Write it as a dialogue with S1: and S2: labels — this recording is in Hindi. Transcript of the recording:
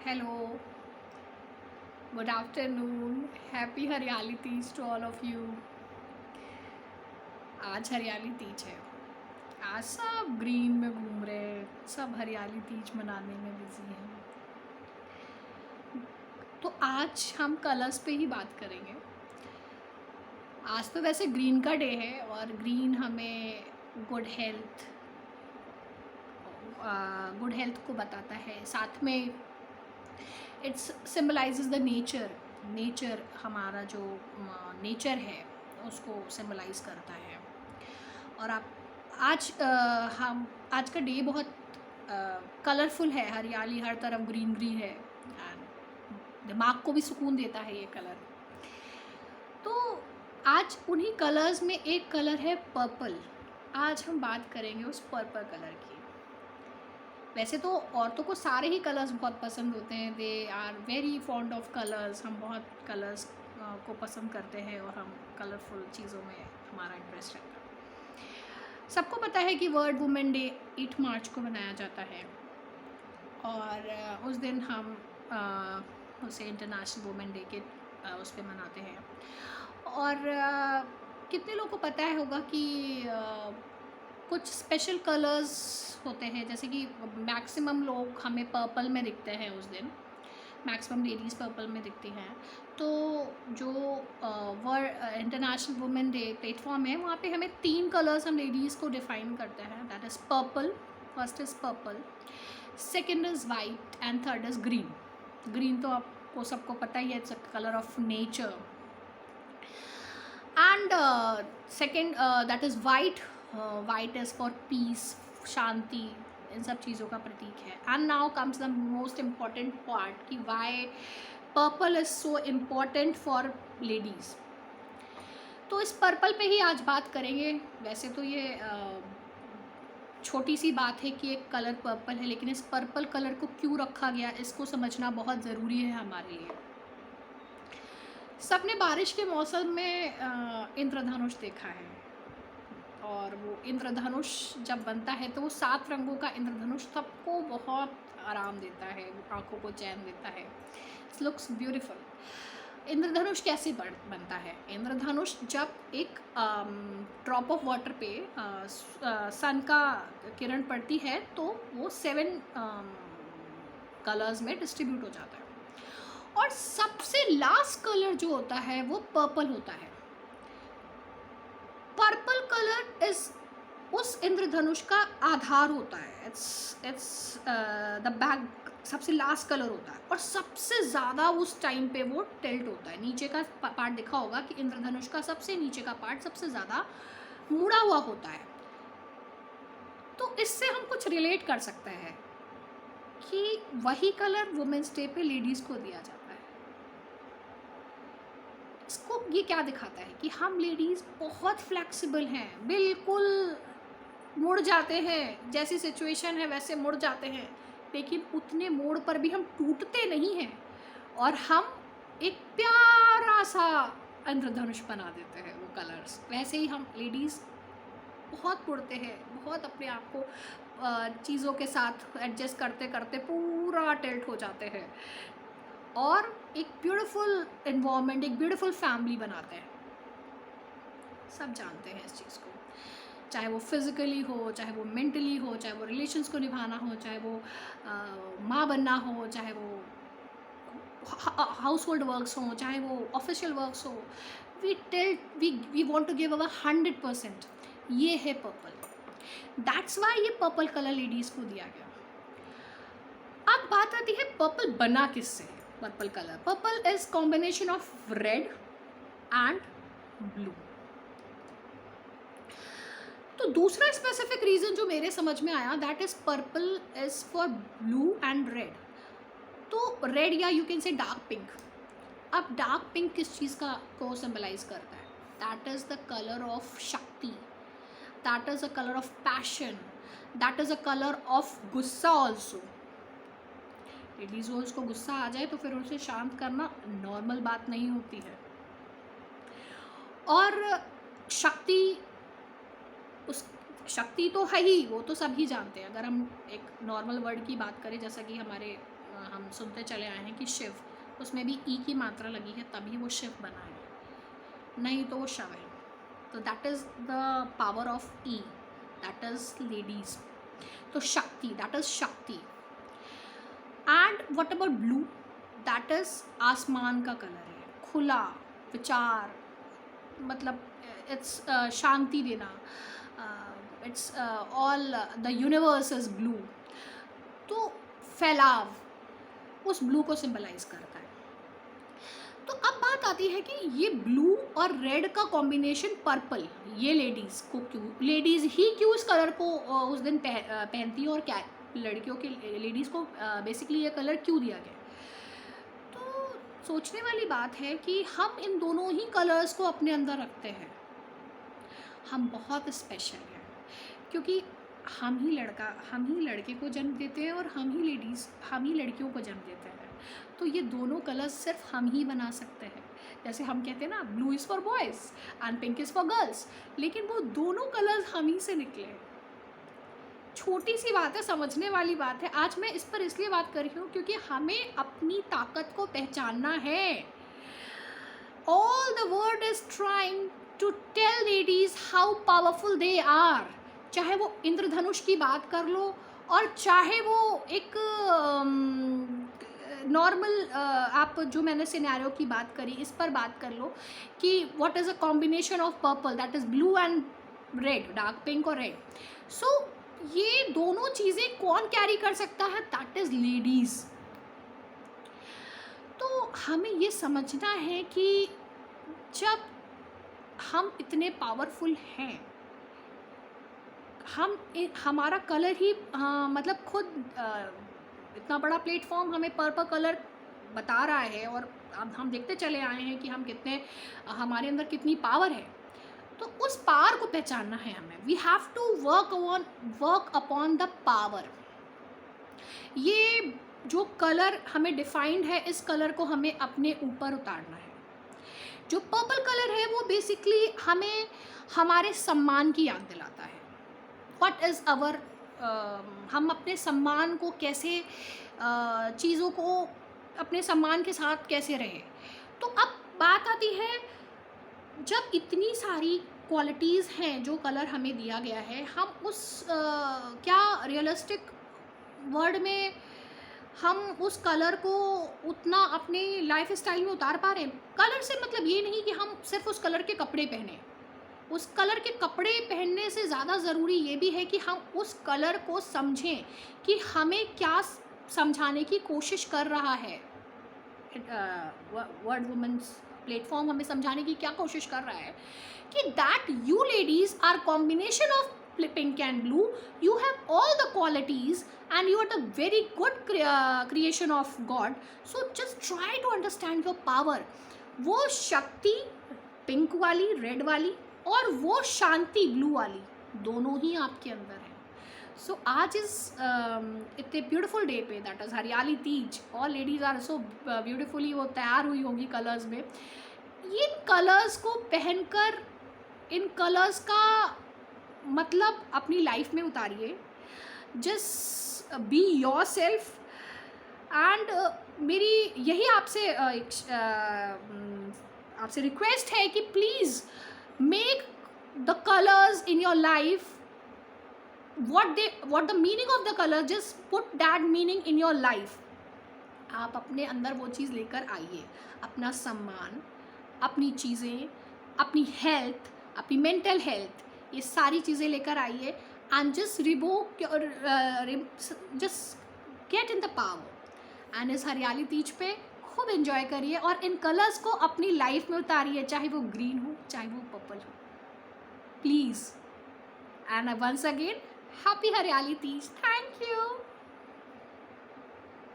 S1: Hello, good afternoon, happy हरियाली Teej to all of you। आज हरियाली तीज है। आज सब ग्रीन में घूम रहे हैं, सब हरियाली तीज मनाने में बिजी हैं। तो आज हम कलर्स पे ही बात करेंगे। आज तो वैसे ग्रीन का डे है और ग्रीन हमें गुड हेल्थ को बताता है। साथ में इट्स सिम्बलाइजेज द नेचर हमारा जो नेचर है उसको सिम्बलाइज करता है। और आप हम आज का डे बहुत कलरफुल है। हरियाली हर तरफ ग्रीन ग्रीन है एंड दिमाग को भी सुकून देता है ये कलर। तो आज उन्हीं कलर्स में एक कलर है पर्पल। आज हम बात करेंगे उस पर्पल कलर की। वैसे तो औरतों को सारे ही कलर्स बहुत पसंद होते हैं। They are very fond of colours. हम बहुत कलर्स को पसंद करते हैं और हम कलरफुल चीज़ों में हमारा इंटरेस्ट रहता है। सबको पता है कि वर्ल्ड वुमेन डे 8 मार्च को मनाया जाता है और उस दिन हम उसे इंटरनेशनल वुमेन डे के उस पर मनाते हैं। और कितने लोगों को पता है होगा कि कुछ स्पेशल कलर्स होते हैं, जैसे कि मैक्सिमम लोग हमें पर्पल में दिखते हैं उस दिन। मैक्सिमम लेडीज़ पर्पल में दिखती हैं। तो जो world international women day platform है वहाँ पे हमें 3 कलर्स हम लेडीज़ को डिफ़ाइन करते हैं। That is purple. First is purple, second is white and third is green. Green तो आपको सबको पता ही है, it's a colour of nature. And second that is white. White is for peace, शांति, इन सब चीज़ों का प्रतीक है। And now comes the most important part कि why purple is so important for ladies. तो इस पर्पल पे ही आज बात करेंगे। वैसे तो ये छोटी सी बात है कि एक कलर पर्पल है, लेकिन इस पर्पल कलर को क्यों रखा गया इसको समझना बहुत ज़रूरी है हमारे लिए। सबने बारिश के मौसम में इंद्रधनुष देखा है और वो इंद्रधनुष जब बनता है तो वो 7 रंगों का इंद्रधनुष सबको बहुत आराम देता है, आंखों को चैन देता है। It's looks beautiful. इंद्रधनुष कैसे बनता है? इंद्रधनुष जब एक ड्रॉप ऑफ वाटर पे सन का किरण पड़ती है तो वो 7 कलर्स में डिस्ट्रीब्यूट हो जाता है। और सबसे लास्ट कलर जो होता है वो पर्पल होता है। पर्पल कलर इज उस इंद्रधनुष का आधार होता है। इट्स द बैक, सबसे लास्ट कलर होता है और सबसे ज़्यादा उस टाइम पे वो टिल्ट होता है। नीचे का पार्ट देखा होगा कि इंद्रधनुष का सबसे नीचे का पार्ट सबसे ज़्यादा मुड़ा हुआ होता है। तो इससे हम कुछ रिलेट कर सकते हैं कि वही कलर वुमेन्स डे पे लेडीज़ को दिया जाता है। इसको ये क्या दिखाता है कि हम लेडीज़ बहुत फ्लेक्सिबल हैं, बिल्कुल मुड़ जाते हैं, जैसी सिचुएशन है वैसे मुड़ जाते हैं, लेकिन उतने मोड़ पर भी हम टूटते नहीं हैं और हम एक प्यारा सा इंद्रधनुष बना देते हैं वो कलर्स। वैसे ही हम लेडीज़ बहुत मुड़ते हैं, बहुत अपने आप को चीज़ों के साथ एडजस्ट करते करते पूरा टिल्ट हो जाते हैं और एक ब्यूटीफुल इन्वायरमेंट, एक ब्यूटीफुल फैमिली बनाते हैं। सब जानते हैं इस चीज़ को, चाहे वो फिज़िकली हो, चाहे वो मेंटली हो, चाहे वो रिलेशंस को निभाना हो, चाहे वो माँ बनना हो, चाहे वो हाउस होल्ड वर्क्स हो, चाहे वो ऑफिशियल वर्क्स हो। We want to give our 100%। ये है पर्पल। दैट्स वाई ये पर्पल कलर लेडीज़ को दिया गया। अब बात आती है पर्पल बना किससे है। Purple colour, purple is combination of red and blue. तो दूसरा स्पेसिफिक रीज़न जो मेरे समझ में आया, that is purple is for blue and red. तो रेड या you can say dark pink. अब डार्क पिंक किस चीज़ का को सिंबलाइज करता है? That is the colour of shakti, that is a colour of passion, that is a colour of gussa also. Ladies को उसको गुस्सा आ जाए तो फिर उसे शांत करना नॉर्मल बात नहीं होती है। और शक्ति, उस शक्ति तो है ही, वो तो सभी जानते हैं। अगर हम एक नॉर्मल वर्ड की बात करें, जैसा कि हमारे हम सुनते चले आए हैं कि शिव, उसमें भी ई की मात्रा लगी है तभी वो शिव बना है, नहीं तो वो शव है। तो that is the power of E, that is ladies. तो शक्ति, दैट इज़ शक्ति। And what about blue, that is आसमान का कलर है, खुला विचार, मतलब इट्स शांति देना, it's all the universe is blue. तो फैलाव उस ब्लू को सिंबलाइज करता है। तो अब बात आती है कि ये ब्लू और रेड का कॉम्बिनेशन पर्पल, ये लेडीज़ को क्यों, लेडीज़ ही क्यों इस कलर को उस दिन पहनती है, और क्या लड़कियों के, लेडीज़ को बेसिकली ये कलर क्यों दिया गया। तो सोचने वाली बात है कि हम इन दोनों ही कलर्स को अपने अंदर रखते हैं। हम बहुत स्पेशल हैं क्योंकि हम ही लड़के को जन्म देते हैं और हम ही लड़कियों को जन्म देते हैं। तो ये दोनों कलर्स सिर्फ हम ही बना सकते हैं। जैसे हम कहते हैं ना, blue is for boys and pink is for girls, लेकिन वो दोनों कलर्स हम ही से निकले। छोटी सी बात है, समझने वाली बात है। आज मैं इस पर इसलिए बात कर रही हूँ क्योंकि हमें अपनी ताकत को पहचानना है। All the world is trying to tell ladies how powerful they are. चाहे वो इंद्रधनुष की बात कर लो, और चाहे वो एक नॉर्मल आप जो मैंने सिनेरियो की बात करी इस पर बात कर लो कि what is a combination of purple, that is blue and red, dark pink और रेड। सो ये दोनों चीज़ें कौन कैरी कर सकता है, दैट इज़ लेडीज़। तो हमें ये समझना है कि जब हम इतने पावरफुल हैं, हमारा कलर ही मतलब खुद इतना बड़ा प्लेटफॉर्म हमें पर्पल कलर बता रहा है, और अब हम देखते चले आए हैं कि हम कितने, हमारे अंदर कितनी पावर है। तो उस पावर को पहचानना है हमें। We have to work upon the power. ये जो कलर हमें डिफाइंड है, इस कलर को हमें अपने ऊपर उतारना है। जो पर्पल कलर है वो बेसिकली हमें हमारे सम्मान की याद दिलाता है। व्हाट इज़ आवर, हम अपने सम्मान को कैसे, चीज़ों को अपने सम्मान के साथ कैसे रहे। तो अब बात आती है, जब इतनी सारी क्वालिटीज़ हैं जो कलर हमें दिया गया है, हम उस क्या रियलिस्टिक वर्ल्ड में हम उस कलर को उतना अपने लाइफ स्टाइल में उतार पा रहे हैं। कलर से मतलब ये नहीं कि हम सिर्फ उस कलर के कपड़े पहने, उस कलर के कपड़े पहनने से ज़्यादा ज़रूरी ये भी है कि हम उस कलर को समझें कि हमें क्या समझाने की कोशिश कर रहा है। वर्ल्ड वुमेन्स प्लेटफॉर्म हमें समझाने की क्या कोशिश कर रहा है कि that you ladies are combination of pink and blue, you have all the qualities and you are the very good creation of God, so just try to understand your power। वो शक्ति पिंक वाली, रेड वाली, और वो शांति ब्लू वाली, दोनों ही आपके अंदर है। सो आज इस इतने ब्यूटीफुल डे पे, that is Hariyali Teej, all ladies are so beautifully वो तैयार हुई होंगी कलर्स में। इन कलर्स को पहनकर, इन कलर्स का मतलब अपनी लाइफ में उतारिए। Just be yourself. And मेरी यही आपसे आपसे रिक्वेस्ट है कि please make the colours in your life what the meaning of the color, just put that meaning in your life। आप अपने अंदर वो चीज़ लेकर आइए, अपना सम्मान, अपनी चीज़ें, अपनी हेल्थ, अपनी मेंटल हेल्थ, ये सारी चीज़ें लेकर आइए। And just just get in the power. And इस हरियाली तीज पे खूब एंजॉय करिए और इन कलर्स को अपनी लाइफ में उतारिए, चाहे वो ग्रीन हो, चाहे वो पर्पल हो, please. And once again happy Hariyali Teej. Thank you.